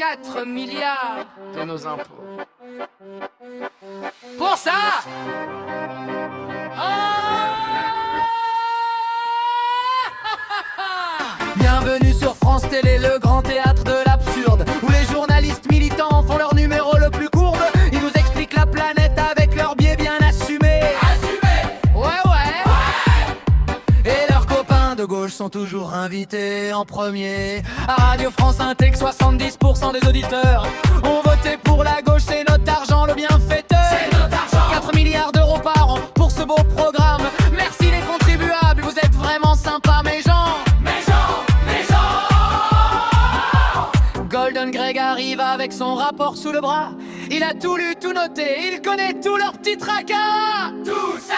4 milliards de nos impôts. Pour ça, bienvenue sur France Télé, le grand théâtre de l'absurde, où les journalistes militants font leur numéro le plus courbe. Ils nous expliquent la planète avec leurs biais bien assumés. Ouais. Et leurs copains de gauche sont toujours invités en premier. À Radio France Inté, 70% des auditeurs ont voté pour la gauche. C'est notre argent, le bienfaiteur. C'est notre argent. 4 milliards d'euros par an pour ce beau programme. Merci les contribuables, vous êtes vraiment sympas mes gens. Golden Greg arrive avec son rapport sous le bras. Il a tout lu, tout noté, il connaît tous leurs petits tracas. Tout ça,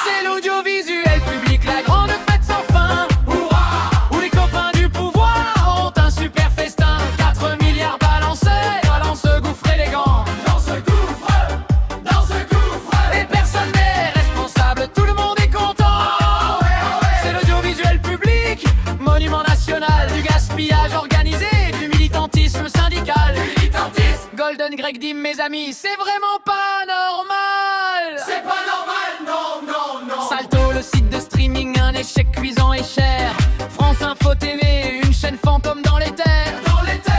c'est l'audiovisuel public, la grande fête sans fin. Hurrah, où les copains du pouvoir ont un super festin. 4 milliards balancés dans ce gouffre élégant. Dans ce gouffre. Et personne n'est responsable, tout le monde est content. C'est l'audiovisuel public, monument national du gaspillage organisé. Syndical. Golden Greg dit mes amis, c'est vraiment pas normal. C'est pas normal, non. Salto, le site de streaming, un échec cuisant et cher. France Info TV, une chaîne fantôme dans les terres.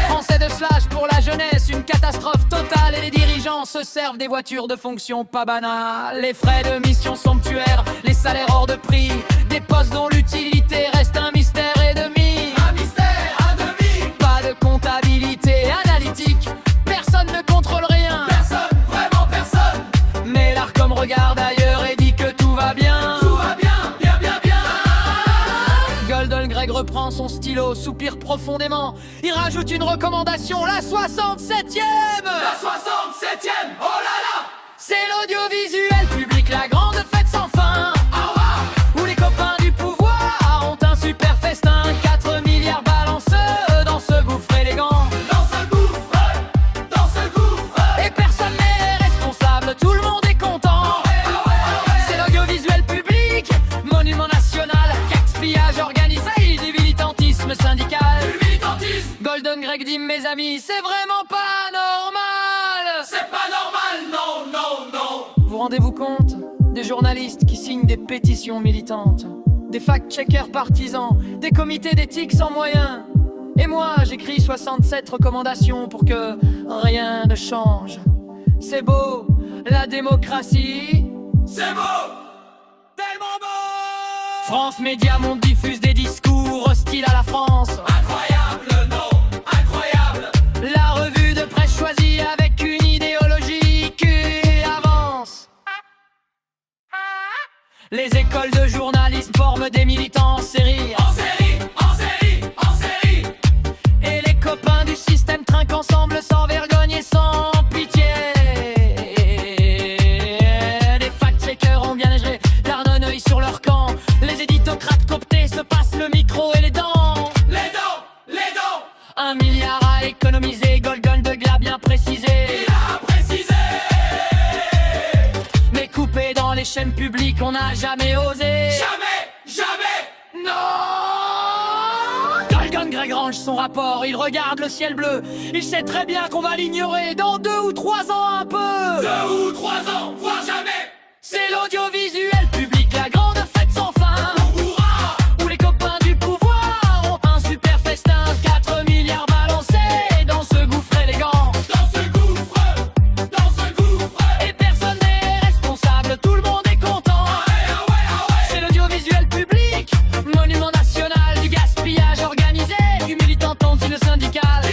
Français de slash pour la jeunesse, une catastrophe totale. Et les dirigeants se servent des voitures de fonction pas banales. Les frais de mission somptuaires, les salaires hors de prix, des postes dont l'utilité reste un mystère et demi. Comptabilité analytique, personne ne contrôle rien. Vraiment personne. Mais l'Arcom regarde ailleurs et dit que tout va bien. Tout va bien. Golden Greg reprend son stylo, soupire profondément. Il rajoute une recommandation, la 67e. Oh là là. C'est l'audiovisuel public, la grande fête sans fin. Où les copains du pouvoir ont un super festin. 4 milliards balancés dans ce gouffre élégant. Et personne n'est responsable, tout le monde est content. C'est l'audiovisuel public, monument national, gaspillage organisé, du militantisme syndical. Golden Greg dit mes amis, c'est vraiment pas normal. C'est pas normal, non. Vous rendez-vous compte des journalistes qui signent des pétitions militantes, des fact-checkers partisans, des comités d'éthique sans moyens. Et moi, j'écris 67 recommandations pour que rien ne change. C'est beau, la démocratie. C'est beau, tellement beau. France Média Monde diffuse des discours hostiles à la France. Incroyable, non, incroyable. La revue de presse choisie avec une idéologie qui avance. Les écoles de journalisme forment des militants en série. En série. Et les copains du système trinquent ensemble sans vergogne et sans pitié. Les fact-checkers ont bien géré l'arnonneuil sur leur camp. Les éditocrates cooptés se passent le micro et les dents. 1 milliard à économiser, Golden Greg l'a bien précisé. Mais coupé dans les chaînes publiques, on n'a jamais osé. Jamais. Non. Golden Greg range son rapport, il regarde le ciel bleu. Il sait très bien qu'on va l'ignorer dans 2 ou 3 ans un peu. 2 ou 3 ans, voire jamais. C'est l'audiovisuel public, la grande fête sans fin. Hurrah, où les copains du pouvoir ont un super festin. 4 milliards balancés dans ce gouffre élégant. Et personne n'est responsable, tout le monde est content. C'est l'audiovisuel public, monument national du gaspillage organisé, du militantisme syndical.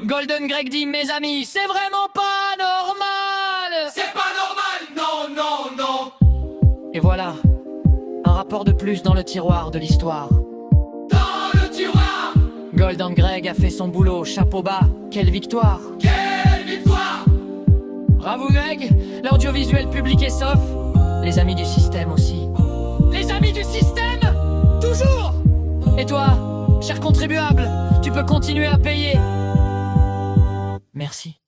Golden Greg dit mes amis, c'est vraiment pas normal. C'est pas normal, non. Et voilà, un rapport de plus dans le tiroir de l'histoire. Golden Greg a fait son boulot, chapeau bas, quelle victoire. Bravo Greg, l'audiovisuel public est sauf. Les amis du système aussi. Les amis du système, toujours. Et toi, cher contribuable, tu peux continuer à payer. Merci.